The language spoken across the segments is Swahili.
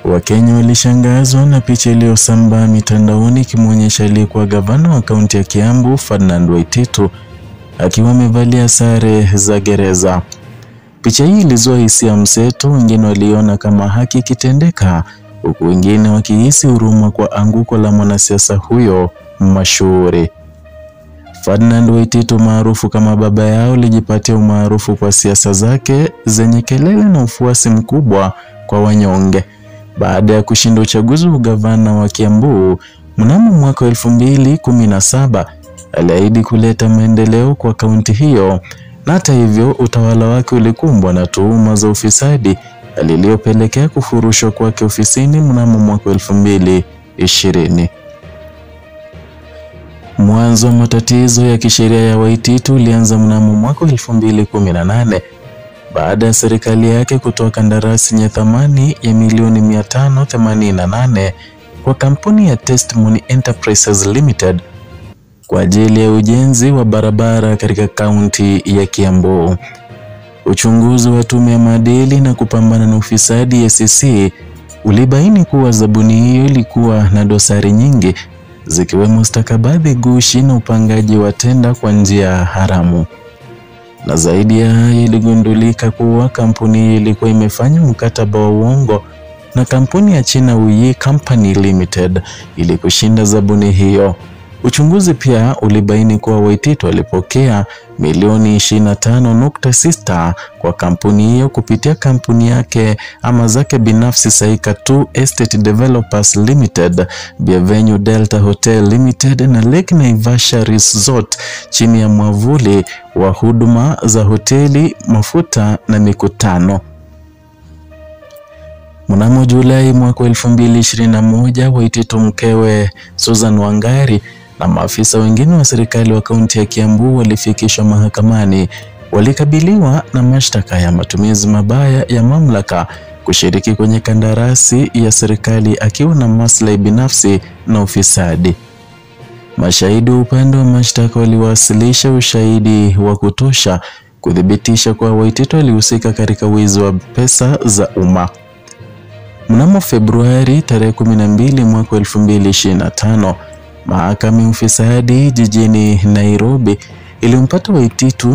Wakenya walishangazwa na picha iliyosambaa mitandaoni ikimwonyesha aliyekuwa gavana wa kaunti ya Kiambu Ferdinand Waititu akiwa amevalia sare za gereza. Picha hii ilizua hisia mseto, wengine waliona kama haki ikitendeka, huku wengine wakihisi huruma kwa anguko la mwanasiasa huyo mashuhuri. Ferdinand Waititu maarufu kama baba yao alijipatia umaarufu kwa siasa zake zenye kelele na ufuasi mkubwa kwa wanyonge. Baada ya kushinda uchaguzi wa gavana wa Kiambu mnamo mwaka 2017, aliahidi kuleta maendeleo kwa kaunti hiyo, na hata hivyo utawala wake ulikumbwa na tuhuma za ufisadi alilopelekea kufurushwa kwake ofisini mnamo mwaka 2020. Mwanzo wa matatizo ya kisheria ya Waititu ulianza mnamo mwaka 2018 baada ya serikali yake kutoa kandarasi yenye thamani ya milioni 588 kwa kampuni ya Testimony Enterprises Limited kwa ajili ya ujenzi wa barabara katika kaunti ya Kiambu. Uchunguzi wa tume ya maadili na kupambana na ufisadi SCC ulibaini kuwa zabuni hiyo ilikuwa na dosari nyingi, zikiwemo stakabadhi gushi na upangaji wa tenda kwa njia haramu. Na zaidi ya hayo, iligundulika kuwa kampuni hiyo ilikuwa imefanya mkataba wa uongo na kampuni ya China Wuyi Company Limited ili kushinda zabuni hiyo. Uchunguzi pia ulibaini kuwa Waititu alipokea milioni 25.6 kwa kampuni hiyo kupitia kampuni yake ama zake binafsi Saika 2 Estate Developers Limited, Bienvenue Delta Hotel Limited na Lake Naivasha Resort chini ya mwavuli wa huduma za hoteli, mafuta na mikutano. Mnamo Julai mwaka 2021, Waititu, mkewe Susan Wangari na maafisa wengine wa serikali wa kaunti ya Kiambu walifikishwa mahakamani. Walikabiliwa na mashtaka ya matumizi mabaya ya mamlaka, kushiriki kwenye kandarasi ya serikali akiwa na maslahi binafsi na ufisadi. Mashahidi upande wa mashtaka waliwasilisha ushahidi wa kutosha kuthibitisha kuwa Waititu alihusika katika wizi wa pesa za umma. Mnamo Februari tarehe 12 mwaka 2025, mahakama ya ufisadi jijini Nairobi ilimpata Waititu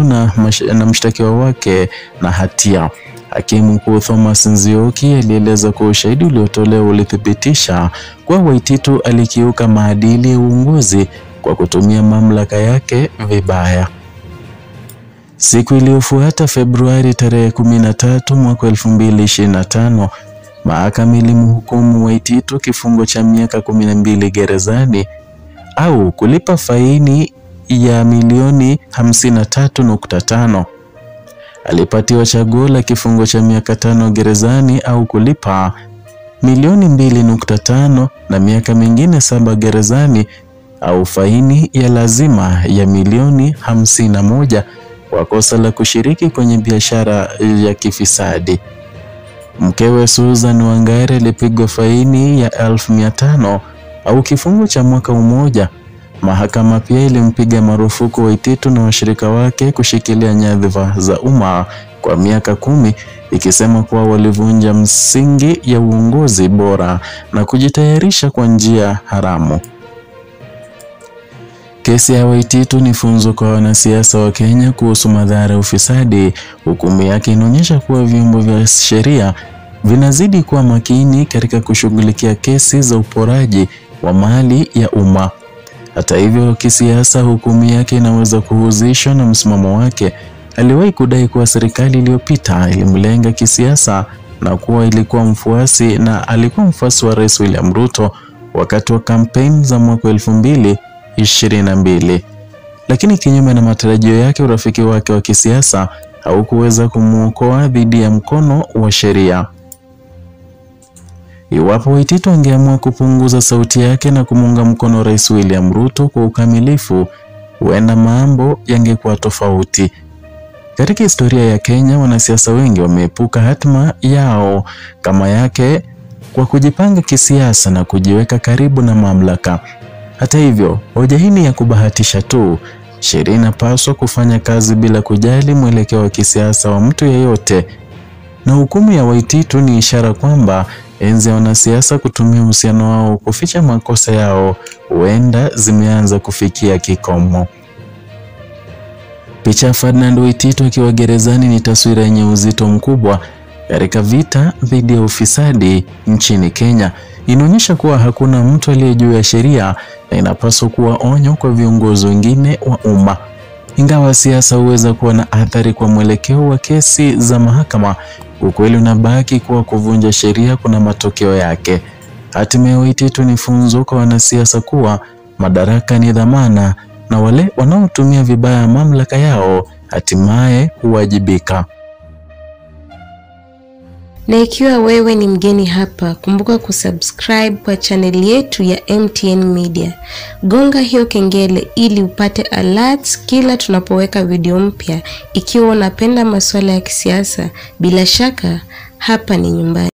na mshtakiwa wake na hatia. Hakimu mkuu Thomas Nzioki alieleza kuwa ushahidi uliotolewa ulithibitisha kuwa Waititu alikiuka maadili ya uongozi kwa kutumia mamlaka yake vibaya. Siku iliyofuata, Februari tarehe 13 mwaka 2025, mahakama ilimhukumu Waititu kifungo cha miaka 12 gerezani au kulipa faini ya milioni 53.5. Alipatiwa chaguo la kifungo cha miaka 5 gerezani au kulipa milioni 2.5 na miaka mingine 7 gerezani au faini ya lazima ya milioni 51 kwa kosa la kushiriki kwenye biashara ya kifisadi. Mkewe Susan Wangari alipigwa faini ya 1500 au kifungo cha mwaka mmoja. Mahakama pia ilimpiga marufuku Waititu na washirika wake kushikilia nyadhifa za umma kwa miaka 10, ikisema kuwa walivunja msingi ya uongozi bora na kujitayarisha kwa njia haramu. Kesi ya Waititu ni funzo kwa wanasiasa wa Kenya kuhusu madhara ya ufisadi. Hukumu yake inaonyesha kuwa vyombo vya sheria vinazidi kuwa makini katika kushughulikia kesi za uporaji wa mali ya umma. Hata hivyo, kisiasa, hukumu yake inaweza kuhusishwa na msimamo wake. Aliwahi kudai kuwa serikali iliyopita ilimlenga kisiasa na kuwa alikuwa mfuasi wa Rais William Ruto wakati wa kampeni za mwaka 2022. Lakini kinyume na matarajio yake, urafiki wake wa kisiasa haukuweza kumuokoa dhidi ya mkono wa sheria. Iwapo Waititu angeamua kupunguza sauti yake na kumunga mkono Rais William Ruto kwa ukamilifu, huenda mambo yangekuwa tofauti. Katika historia ya Kenya, wanasiasa wengi wameepuka hatima yao kama yake kwa kujipanga kisiasa na kujiweka karibu na mamlaka. Hata hivyo, hoja hii ni ya kubahatisha tu. Sheria inapaswa kufanya kazi bila kujali mwelekeo wa kisiasa wa mtu yeyote. na hukumu ya Waititu ni ishara kwamba enzi ya wanasiasa kutumia uhusiano wao kuficha makosa yao huenda zimeanza kufikia kikomo. Picha ya Ferdinand Waititu akiwa gerezani ni taswira yenye uzito mkubwa katika vita dhidi ya ufisadi nchini Kenya. Inaonyesha kuwa hakuna mtu aliye juu ya sheria na inapaswa kuwa onyo kwa viongozi wengine wa umma. Ingawa siasa huweza kuwa na athari kwa mwelekeo wa kesi za mahakama, ukweli unabaki kuwa kuvunja sheria kuna matokeo yake. Hatima ya Waititu ni funzo kwa wanasiasa kuwa madaraka ni dhamana na wale wanaotumia vibaya mamlaka yao hatimaye huwajibika. Na ikiwa wewe ni mgeni hapa, kumbuka kusubscribe kwa channel yetu ya MTN Media. Gonga hiyo kengele ili upate alerts kila tunapoweka video mpya. Ikiwa unapenda masuala ya kisiasa, bila shaka hapa ni nyumbani.